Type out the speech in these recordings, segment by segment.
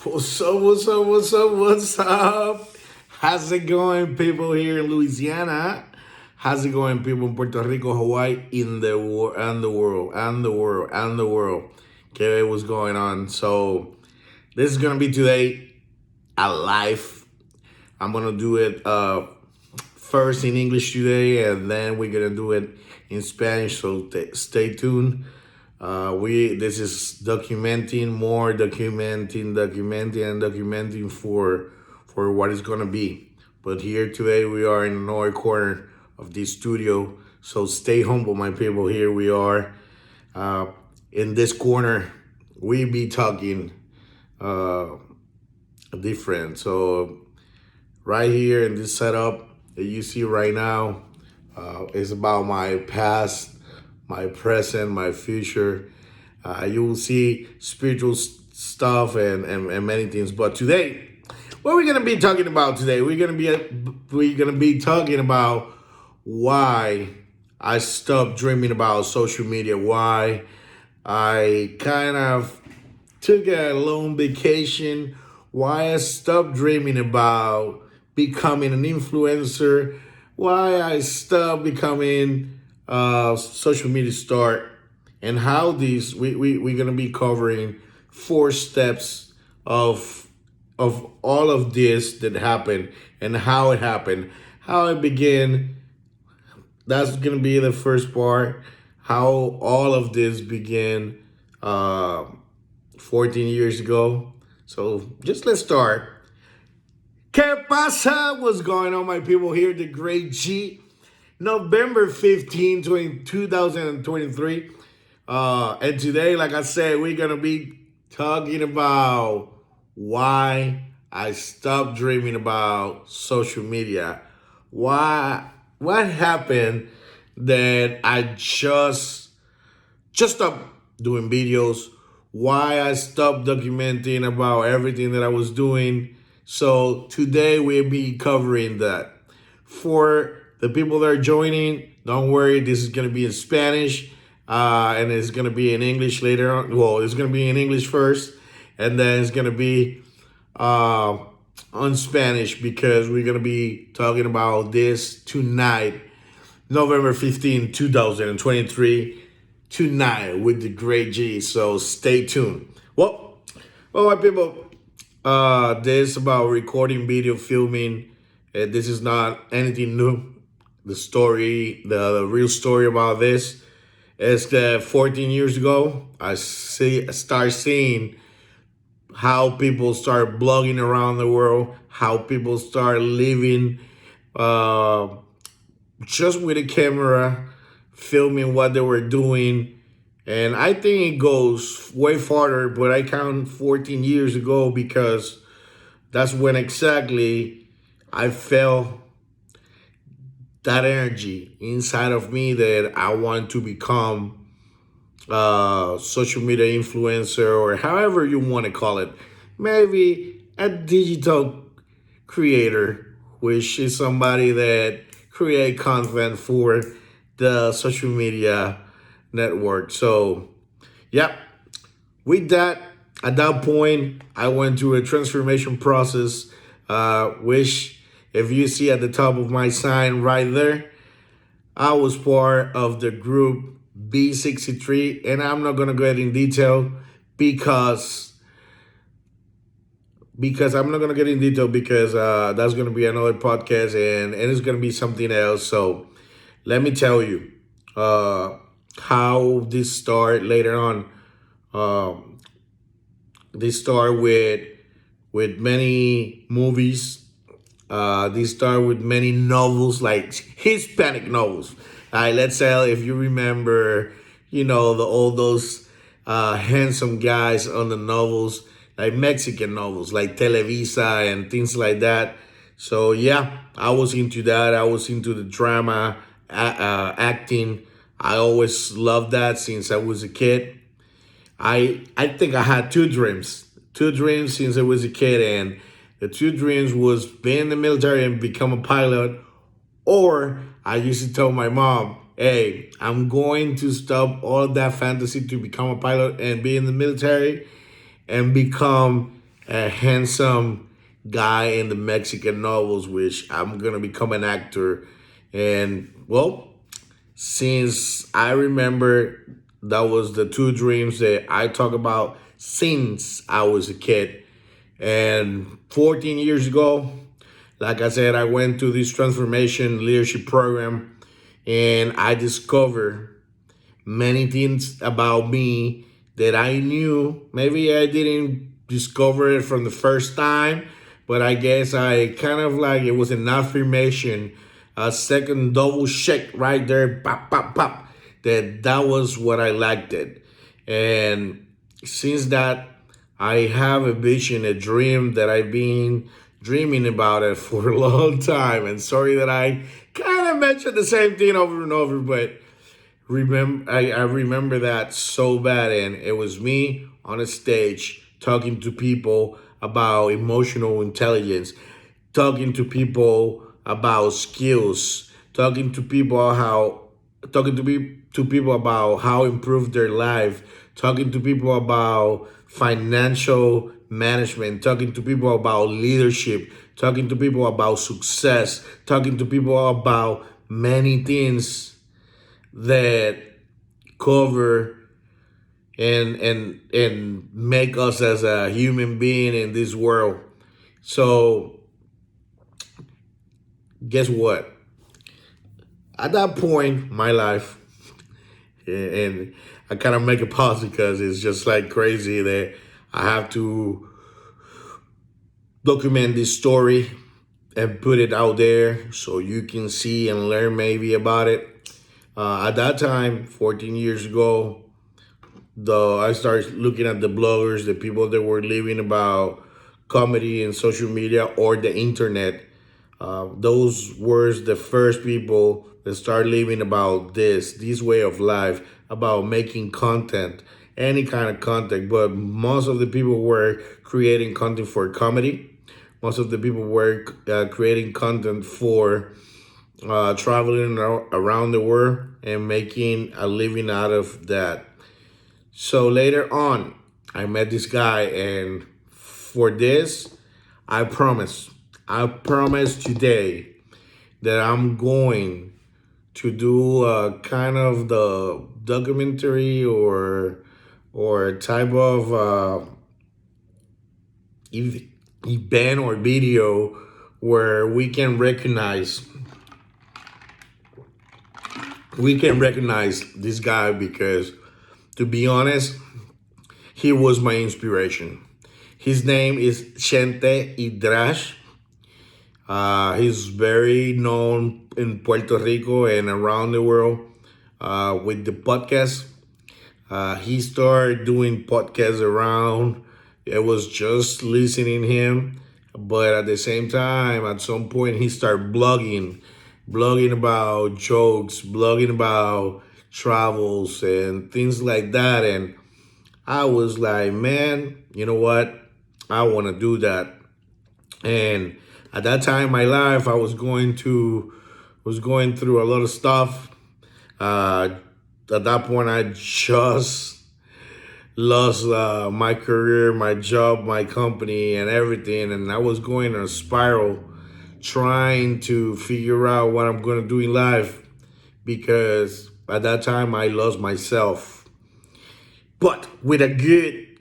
What's up, what's up, what's up, what's up? How's it going, people here in Louisiana? How's it going, people in Puerto Rico, Hawaii, in the world, and the world, and the world, and the world? Okay, what's going on? So, this is gonna be today a live. I'm gonna do it first in English today, and then we're gonna do it in Spanish. So stay tuned. This is documenting for what it's gonna be. But here today we are in another corner of this studio. So stay humble, my people. Here we are in this corner. We be talking different. So right here in this setup that you see right now is about my past, my present, my future. You will see spiritual stuff and many things. But today, what we're gonna be talking about today, we're gonna be talking about why I stopped dreaming about social media, why I kind of took a long vacation, why I stopped dreaming about becoming an influencer, why I stopped becoming social media star, and how we're gonna be covering 4 steps of all of this that happened and how it happened, how it began. That's gonna be the first part. How all of this began 14 years ago. So just let's start. ¿Qué pasa? What's going on, my people? Here, the Great G. November 15, 2023. And today, like I said, we're going to be talking about why I stopped dreaming about social media. What happened that I just stopped doing videos, why I stopped documenting about everything that I was doing. So today we'll be covering that. For the people that are joining, don't worry, this is going to be in Spanish and it's going to be in English later on. Well, it's going to be in English first and then it's going to be on Spanish because we're going to be talking about this tonight, November 15, 2023, tonight with the Great G. So stay tuned. Well, my people, this is about recording video, filming. This is not anything new. The story, the real story about this is that 14 years ago, I start seeing how people start blogging around the world, how people start living just with a camera, filming what they were doing. And I think it goes way farther, but I count 14 years ago because that's when exactly I felt that energy inside of me that I want to become a social media influencer, or however you want to call it. Maybe a digital creator, which is somebody that create content for the social media network. So, yeah, with that, at that point, I went through a transformation process, which, if you see at the top of my sign right there, I was part of the group B63, and I'm not gonna go in detail because I'm not gonna get in detail because that's gonna be another podcast and it's gonna be something else. So let me tell you how this started later on. This started with many movies. This started with many novels, like Hispanic novels. Let's say if you remember, all those handsome guys on the novels, like Mexican novels, like Televisa and things like that. So yeah, I was into that. I was into the drama, acting. I always loved that since I was a kid. I think I had two dreams since I was a kid, and the two dreams was be in the military and become a pilot, or I used to tell my mom, hey, I'm going to stop all that fantasy to become a pilot and be in the military and become a handsome guy in the Mexican novels, which I'm gonna become an actor. And well, since I remember, that was the two dreams that I talk about since I was a kid. And 14 years ago, like I said, I went to this transformation leadership program and I discovered many things about me that I knew. Maybe I didn't discover it from the first time, but I guess I kind of like it was an affirmation, a second double check right there, pop, pop, pop, that was what I liked it. And since that, I have a vision, a dream that I've been dreaming about it for a long time. And sorry that I kind of mentioned the same thing over and over, but I remember that so bad, and it was me on a stage talking to people about emotional intelligence, talking to people about skills, talking to people about how improve their life, talking to people about financial management, talking to people about leadership, talking to people about success, talking to people about many things that cover and make us as a human being in this world. So guess what? At that point, my life, and I kind of make a pause because it's just like crazy that I have to document this story and put it out there so you can see and learn maybe about it. At that time, 14 years ago, I started looking at the bloggers, the people that were living about comedy and social media or the internet. Those were the first people that started living about this way of life, about making content, any kind of content. But most of the people were creating content for comedy. Most of the people were creating content for traveling around the world and making a living out of that. So later on, I met this guy, and for this, I promise today that I'm going to do a kind of the documentary or type of event or video where we can recognize this guy because, to be honest, he was my inspiration. His name is Chente Hidrash. He's very known in Puerto Rico and around the world with the podcast. He started doing podcasts around. It was just listening him, but at the same time, at some point, he started blogging about jokes, blogging about travels and things like that. And I was like, man, you know what? I want to do that. And at that time in my life, I was going through a lot of stuff. Uh, at that point, I just lost my career, my job, my company, and everything. And I was going in a spiral, trying to figure out what I'm going to do in life because at that time I lost myself. But with a good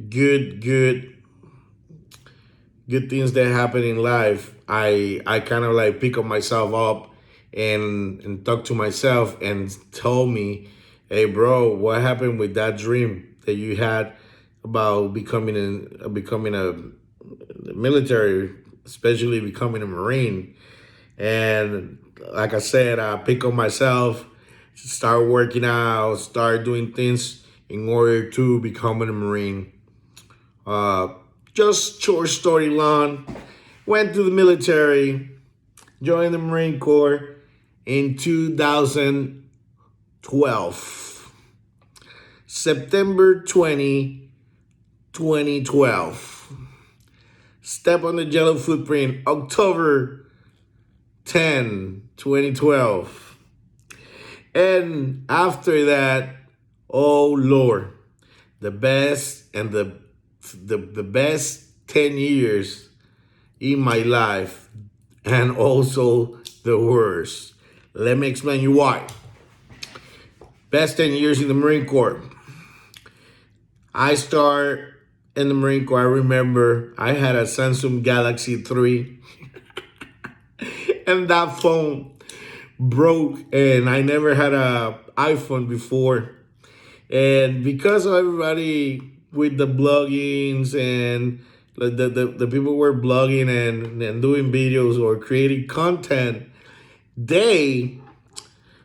things that happen in life, I kind of like pick up myself up and talk to myself and tell me, hey bro, what happened with that dream that you had about becoming a military, especially becoming a Marine? And like I said, I pick up myself, start working out, start doing things in order to become a Marine. Uh, just short story long, went to the military, joined the Marine Corps in 2012. September 2012. Step on the Jello footprint, October 10, 2012. And after that, oh Lord, the best 10 years in my life and also the worst. Let me explain you why. Best 10 years in the Marine Corps. I start in the Marine Corps. I remember I had a Samsung Galaxy 3 and that phone broke, and I never had a iPhone before. And because of everybody with the bloggings and the people were blogging and doing videos or creating content, they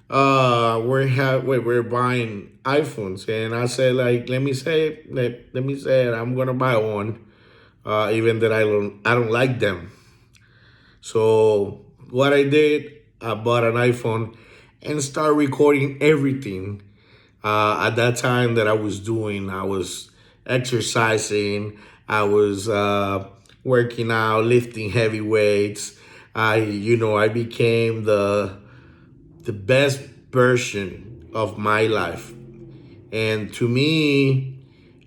we're buying iPhones, and I said, like, let me say it, I'm gonna buy one, even that I don't like them. So what I did, I bought an iPhone and started recording everything. At that time that I was doing, I was exercising, I was working out, lifting heavy weights. I became the best version of my life. And to me,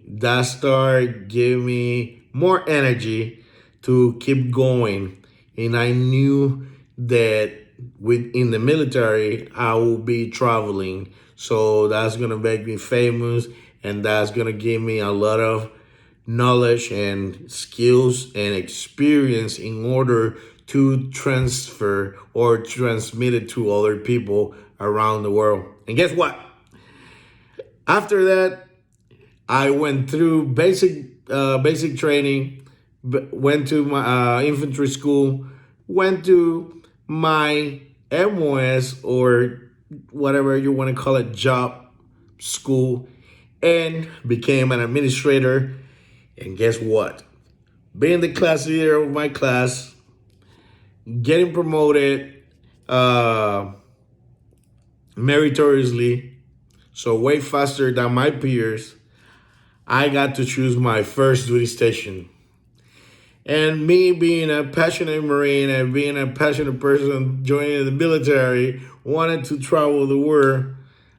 that started giving me more energy to keep going. And I knew that within the military, I will be traveling. So that's gonna make me famous, and that's gonna give me a lot of knowledge and skills and experience in order to transfer or transmit it to other people around the world. And guess what? After that, I went through basic training, went to my infantry school, went to my MOS or whatever you want to call it, job school, and became an administrator. And guess what? Being the class leader of my class, getting promoted meritoriously, so way faster than my peers, I got to choose my first duty station. And me being a passionate Marine and being a passionate person joining the military, wanted to travel the world,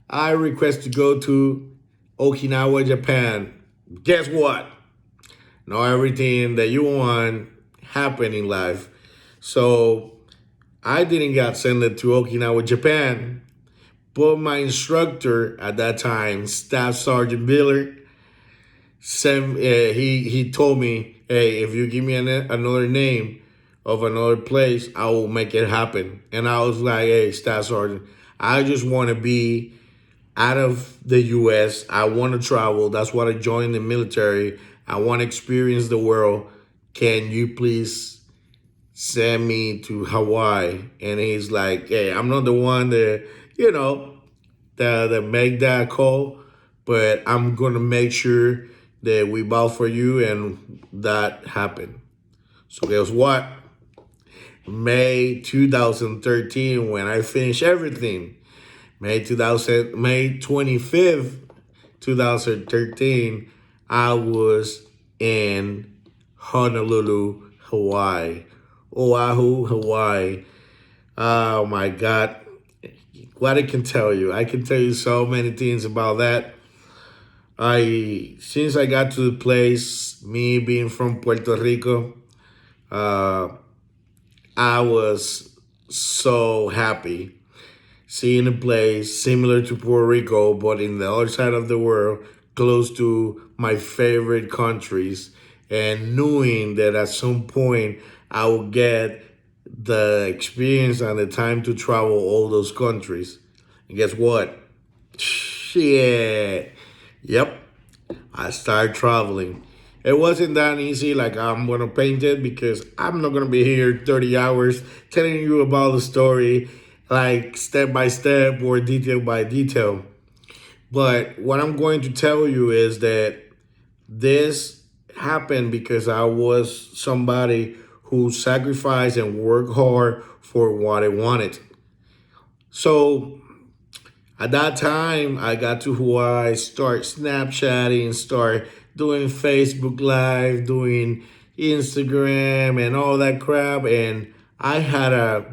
I request to go to Okinawa, Japan. Guess what? Not everything that you want happen in life. So I didn't get sent to Okinawa, Japan, but my instructor at that time, Staff Sergeant Biller, he told me, hey, if you give me another name of another place, I will make it happen. And I was like, hey, Staff Sergeant, I just want to be out of the U.S. I want to travel. That's why I joined the military. I want to experience the world. Can you please send me to Hawaii? And he's like, hey, I'm not the one that, that make that call, but I'm going to make sure that we bow for you, and that happened. So guess what? May 2013, when I finished everything, May 25th, 2013, I was in Honolulu, Hawaii. Oahu, Hawaii. Oh my God. What I can tell you. I can tell you so many things about that. Since I got to the place, me being from Puerto Rico, I was so happy seeing a place similar to Puerto Rico, but in the other side of the world, close to my favorite countries, and knowing that at some point I will get the experience and the time to travel all those countries. And guess what? Shit. Yep. I started traveling. It wasn't that easy, like I'm going to paint it, because I'm not going to be here 30 hours telling you about the story, like step by step or detail by detail. But what I'm going to tell you is that this happened because I was somebody who sacrificed and worked hard for what I wanted. So at that time, I got to Hawaii, start Snapchatting, start doing Facebook Live, doing Instagram and all that crap. And I had a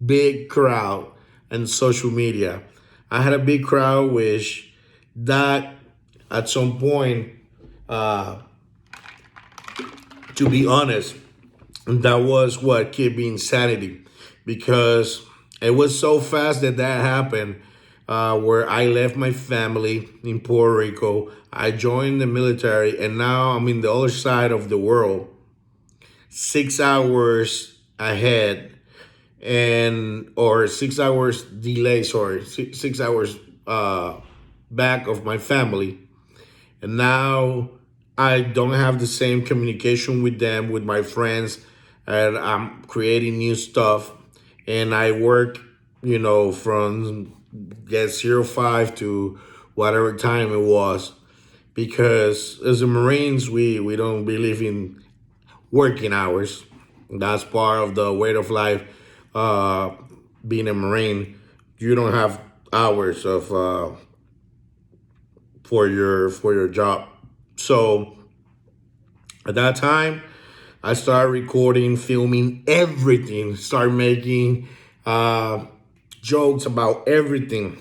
big crowd in social media. I had a big crowd, which that at some point To be honest, that was what kept me insanity, because it was so fast that happened. Where I left my family in Puerto Rico, I joined the military, and now I'm in the other side of the world, 6 hours ahead, and or 6 hours delay. Sorry, 6 hours back of my family, and now I don't have the same communication with them, with my friends, and I'm creating new stuff. And I work, from get 05 to whatever time it was, because as a Marines, we don't believe in working hours. That's part of the way of life. Uh, Being a Marine, you don't have hours of for your job. So at that time, I started recording, filming everything, start making jokes about everything.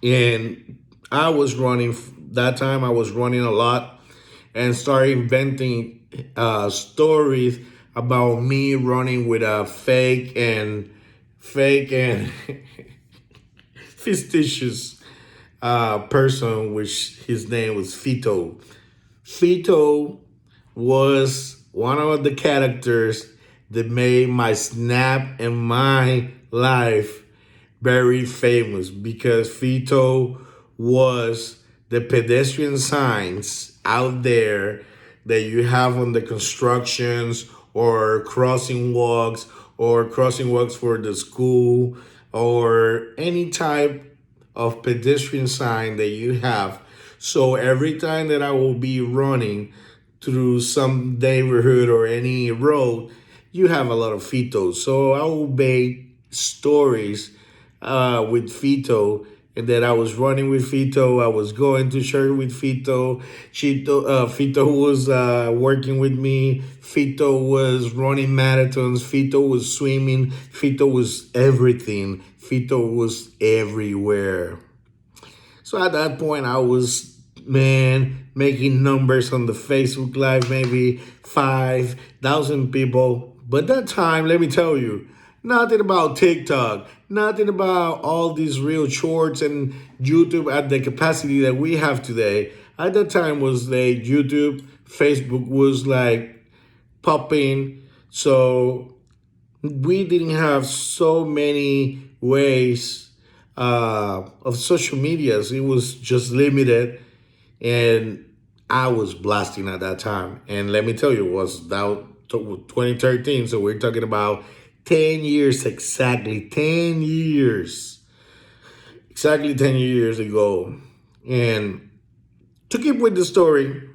And that time I was running a lot, and started inventing stories about me running with a fake and fictitious person, which his name was Fito. Fito was one of the characters that made my Snap and my life very famous, because Fito was the pedestrian signs out there that you have on the constructions, or crossing walks for the school, or any type of pedestrian sign that you have. So every time that I will be running through some neighborhood or any road, you have a lot of Fitos. So I will make stories with Fito, and that I was running with Fito. I was going to church with Fito. Fito was working with me. Fito was running marathons. Fito was swimming. Fito was everything. Fito was everywhere. So at that point, I was, man, making numbers on the Facebook Live, maybe 5,000 people. But that time, let me tell you, nothing about TikTok, nothing about all these real shorts and YouTube at the capacity that we have today. At that time was like YouTube, Facebook was like popping. So we didn't have so many ways of social medias. It was just limited, and I was blasting at that time. And let me tell you, it was about 2013. So we're talking about 10 years, exactly 10 years, exactly 10 years ago. And to keep with the story,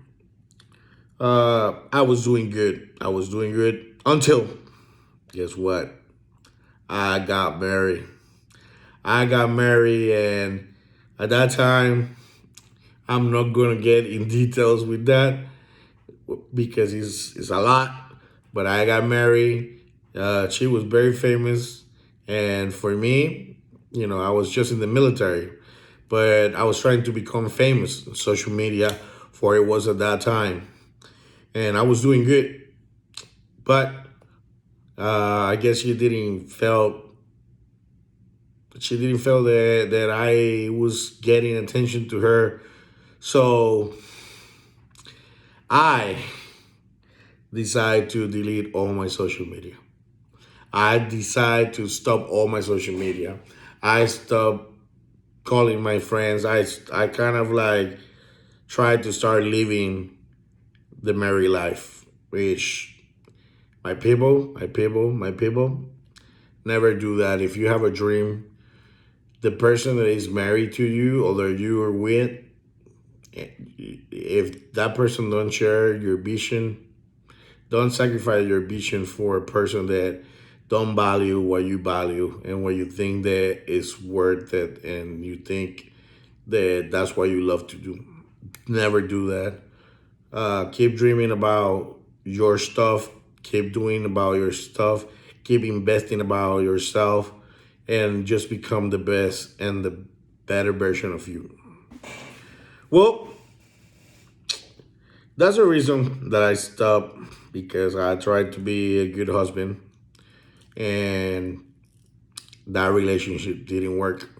I was doing good. I was doing good until, guess what? I got married. I got married, and at that time, I'm not gonna get in details with that, because it's a lot. But I got married. She was very famous, and for me, I was just in the military, but I was trying to become famous on social media, for it was at that time, and I was doing good. But I guess she didn't feel that I was getting attention to her. So I decided to delete all my social media. I decided to stop all my social media. I stopped calling my friends. I kind of like tried to start living the merry life, which my people, never do that. If you have a dream, the person that is married to you or that you are with, if that person don't share your vision, don't sacrifice your vision for a person that don't value what you value and what you think that is worth it, and you think that that's what you love to do. Never do that. Keep dreaming about your stuff. Keep doing about your stuff. Keep investing about yourself, and just become the best and the better version of you. Well, That's the reason that I stopped because I tried to be a good husband and that relationship didn't work.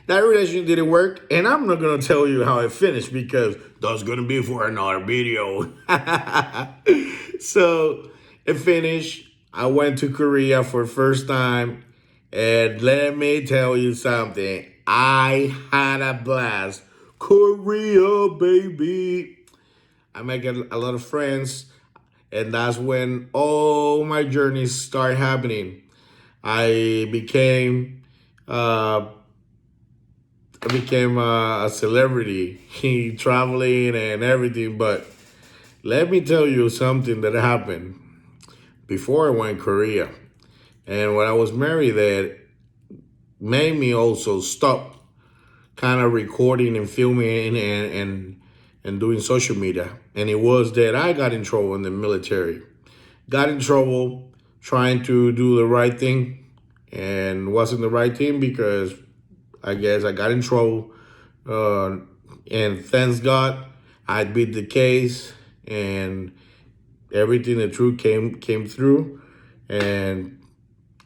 That relationship didn't work, and I'm not gonna tell you how it finished because that's gonna be for another video. So it finished. I went to Korea for the first time, and let me tell you something. I had a blast. Korea, baby. I make a lot of friends, and that's when all my journeys start happening. I became uh, I became a celebrity, traveling and everything. But let me tell you something that happened before I went to Korea, and when I was married, that made me also stop kind of recording and filming and doing social media. And it was that I got in trouble in the military. Got in trouble trying to do the right thing and wasn't the right thing because I guess I got in trouble. Uh, and thanks God, I beat the case and everything, the truth came through. And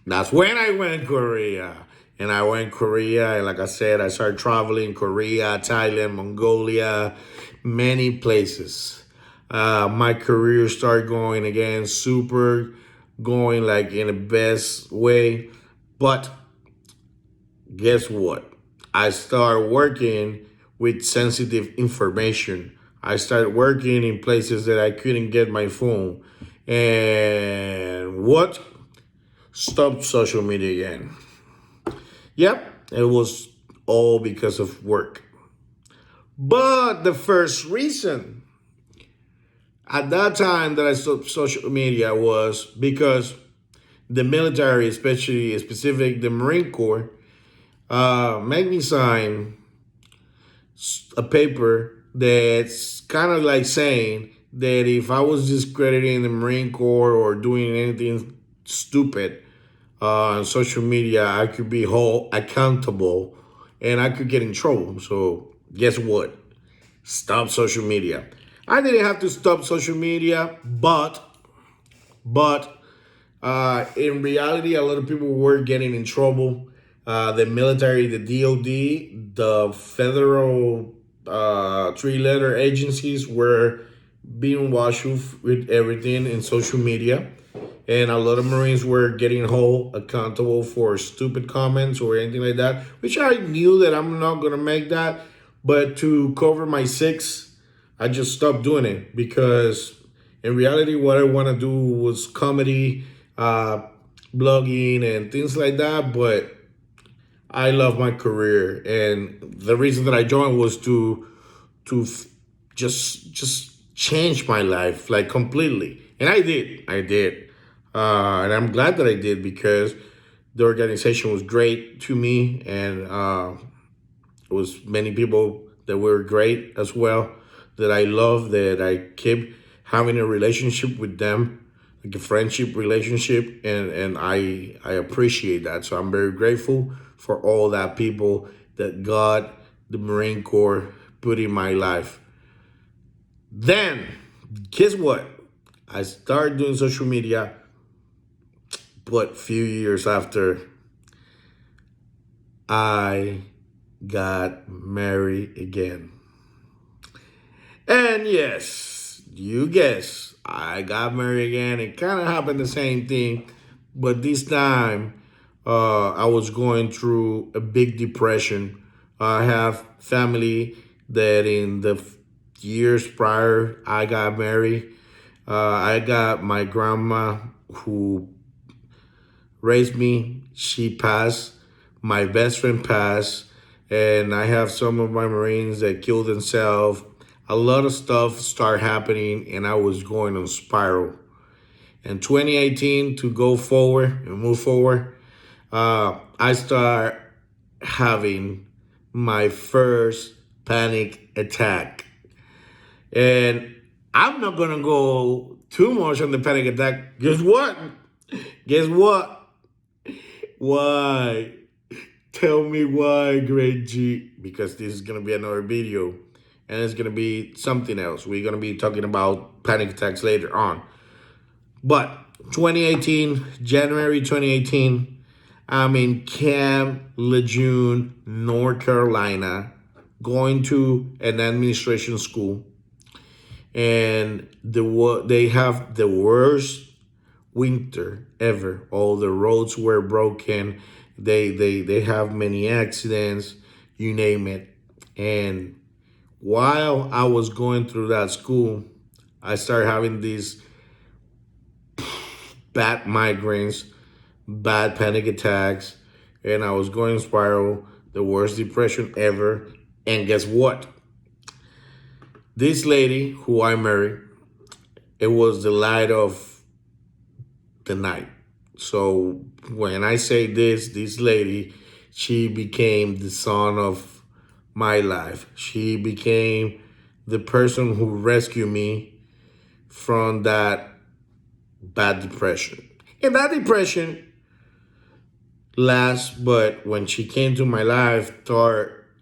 that's when I went to Korea. And I went to Korea, and like I said, I started traveling Korea, Thailand, Mongolia, many places. My career started going again, super going like in the best way. But guess what? I started working with sensitive information. I started working in places that I couldn't get my phone. And what? Stopped social media again. Yep, it was all because of work. But the first reason at that time that I stopped social media was because the military, especially specific the Marine Corps, made me sign a paper that's kind of like saying that if I was discrediting the Marine Corps or doing anything stupid on social media, I could be held accountable and I could get in trouble. So guess what? Stop social media. I didn't have to stop social media, but in reality, a lot of people were getting in trouble. The military, the DOD, the federal three-letter agencies were being washed with everything in social media. And a lot of Marines were getting held accountable for stupid comments or anything like that, which I knew that I'm not going to make that. But to cover my six, I just stopped doing it because in reality, what I want to do was comedy, uh, blogging, and things like that. But I love my career, and the reason that I joined was to just change my life like completely, and I did, and I'm glad that I did because the organization was great to me, and it was many people that were great as well that I love, that I keep having a relationship with them, like a friendship relationship, and I appreciate that. So I'm very grateful for all that people that God, the Marine Corps, put in my life. Then, guess what? I started doing social media, but few years after, I got married again. And yes, you guess, I got married again. It kind of happened the same thing, but this time I was going through a big depression. I have family that in the years prior I got married, I got my grandma who raised me. She passed. My best friend passed. And I have some of my Marines that killed themselves. A lot of stuff started happening, and I was going on spiral. In 2018, to go forward and move forward, I start having my first panic attack. And I'm not gonna go too much on the panic attack. Guess what? Guess what? Why? Tell me why, Great G. Because this is gonna be another video. and it's gonna be something else. We're gonna be talking about panic attacks later on. But 2018, January 2018, I'm in Camp Lejeune, North Carolina, going to an administration school, and they have the worst winter ever. All the roads were broken. They have many accidents, you name it. And while I was going through that school, I started having these bad migraines, bad panic attacks, and I was going spiral, the worst depression ever. And guess what? This lady who I married, it was the light of the night. So when I say this lady, she became the sun of my life. She became the person who rescued me from that bad depression. And that depression lasts, but when she came to my life,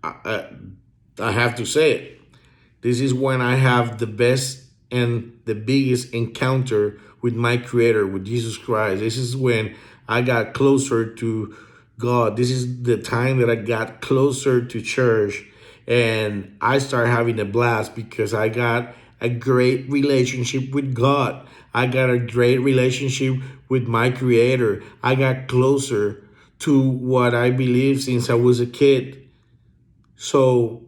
I have to say it. This is when I have the best and the biggest encounter with my Creator, with Jesus Christ. This is when I got closer to God. This is the time that I got closer to church, and I started having a blast because I got a great relationship with God. I got a great relationship with my Creator. I got closer to what I believed since I was a kid. So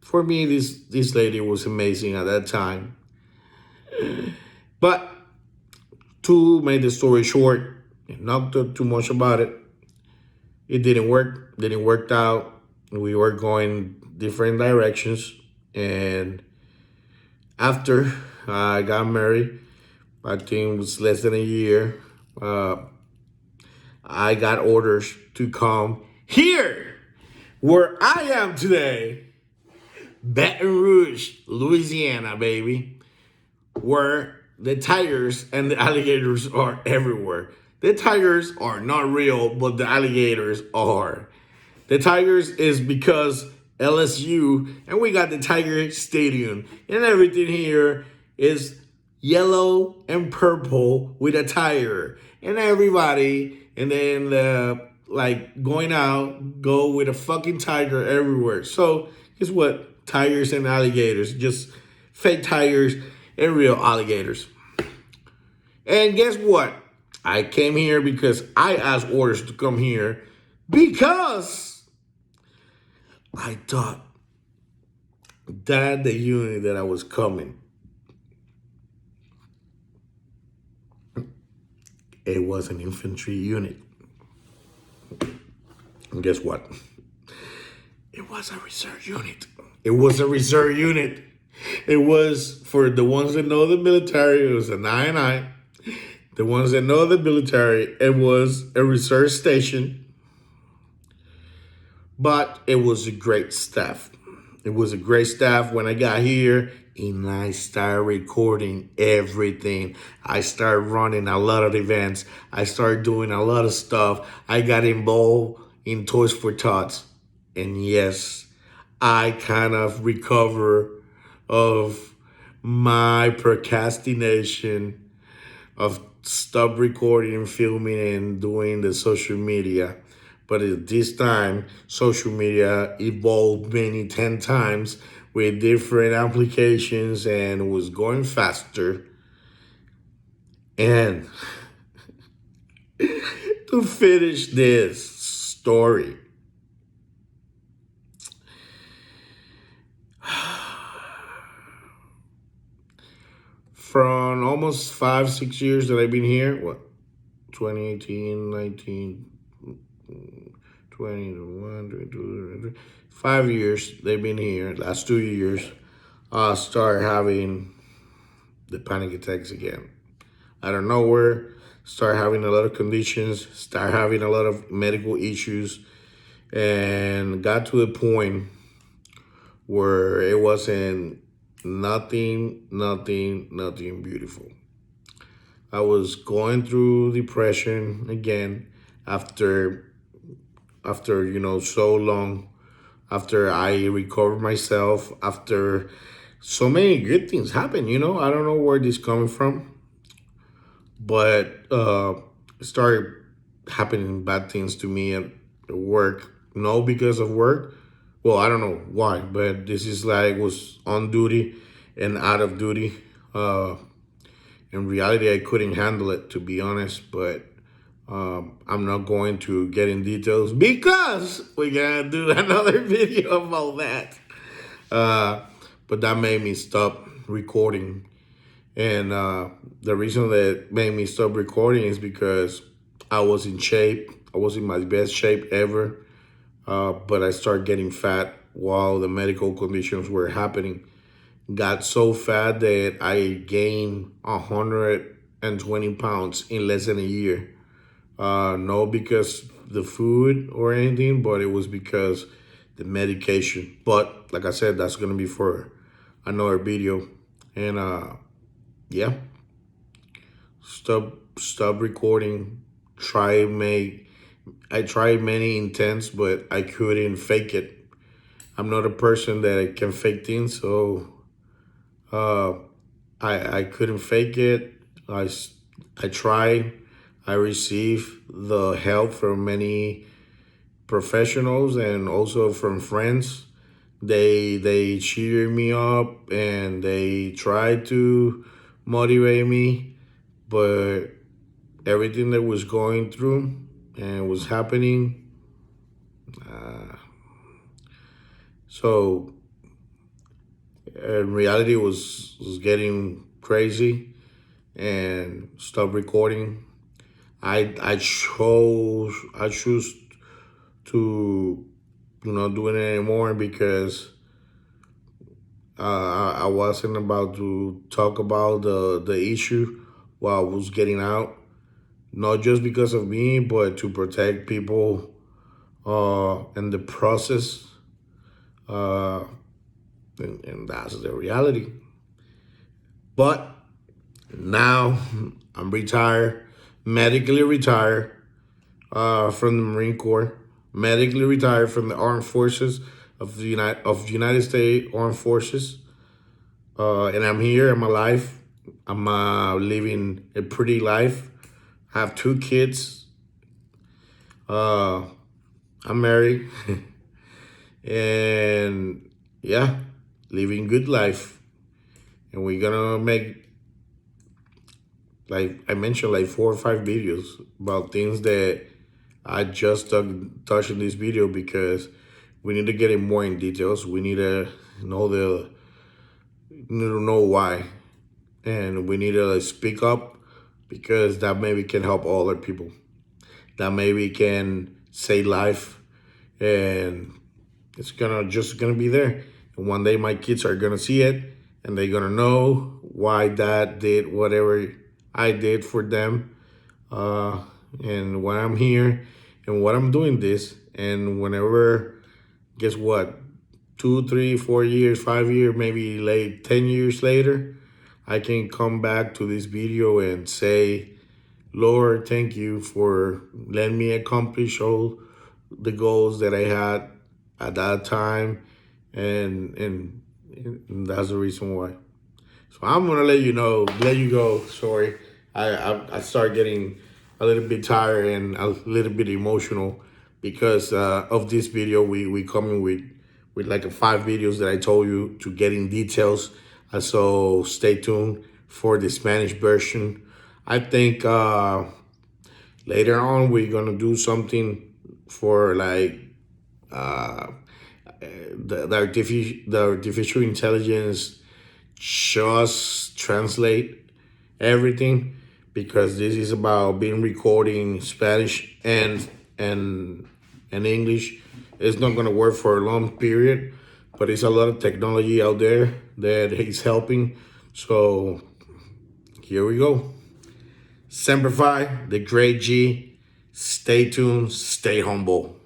for me, this lady was amazing at that time. But to make the story short, and not too much about it, it didn't work. Didn't work out. We were going different directions, and after I got married, I think it was less than a year, I got orders to come here, where I am today, Baton Rouge, Louisiana, baby, where the tigers and the alligators are everywhere. The tigers are not real, but the alligators are. The tigers is because LSU, and we got the Tiger Stadium, and everything here is yellow and purple with a tiger, and everybody, and then like going out, go with a fucking tiger everywhere. So guess what? Tigers and alligators, just fake tigers and real alligators. And guess what? I came here because I asked orders to come here because I thought that the unit that I was coming, it was an infantry unit. And guess what? It was a reserve unit. It was a reserve unit. It was, for the ones that know the military, it was a 9-9. The ones that know the military, it was a reserve station. But it was a great staff. It was a great staff when I got here, and I started recording everything. I started running a lot of events. I started doing a lot of stuff. I got involved in Toys for Tots. And yes, I kind of recover of my procrastination of stop recording and filming and doing the social media. But at this time, social media evolved many 10 times with different applications and was going faster. And to finish this story, from almost 5-6 years that I've been here, 2018, 19, 21, 22, 5 years they've been here. Last 2 years, I start having the panic attacks again. Out of nowhere, start having a lot of conditions, start having a lot of medical issues, and got to a point where it wasn't nothing beautiful. I was going through depression again after so long after I recovered myself, after so many good things happen. I don't know where this coming from, but it started happening bad things to me at work. No, because of work. Well, I don't know why, but this is like was on duty and out of duty. In reality, I couldn't handle it, to be honest, but I'm not going to get in details because we're gonna do another video about that. Uh, but that made me stop recording. And the reason that made me stop recording is because I was in shape. I was in my best shape ever. But I started getting fat while the medical conditions were happening. Got so fat that I gained 120 pounds in less than a year. No, because the food or anything, but it was because the medication. But like I said, that's gonna be for another video. And yeah, stop recording. I tried many intents, but I couldn't fake it. I'm not a person that can fake things, so I couldn't fake it. I tried. I received the help from many professionals and also from friends. They cheered me up and they tried to motivate me, but everything that was going through and was happening, so in reality was getting crazy and stopped recording. I choose to not do it anymore because I wasn't about to talk about the issue while I was getting out. Not just because of me, but to protect people in the process. And that's the reality. But now I'm retired, medically retired from the Marine Corps, medically retired from the Armed Forces of the United States Armed Forces, and I'm here in my life. I'm living a pretty life. I have 2 kids. I'm married, and yeah, living good life. And we're gonna make, like I mentioned, like 4 or 5 videos about things that I just touched in this video because we need to get in more in details. We need to know why, and we need to speak up because that maybe can help other people. That maybe can save life, and it's just gonna be there. And one day my kids are gonna see it, and they're gonna know why Dad did whatever I did for them, and why I'm here, and what I'm doing this. And whenever, guess what? 2, 3, 4 years, 5 years, maybe like 10 years later, I can come back to this video and say, Lord, thank you for letting me accomplish all the goals that I had at that time, and that's the reason why. So I'm gonna let you go. Sorry, I start getting a little bit tired and a little bit emotional because of this video. We coming with like 5 videos that I told you to get in details. So stay tuned for the Spanish version. I think later on we're gonna do something for like the artificial intelligence just translate everything, because this is about being recording Spanish and English. It's not gonna work for a long period, but it's a lot of technology out there that is helping. So here we go. Semper Fi, the great G. Stay tuned, stay humble.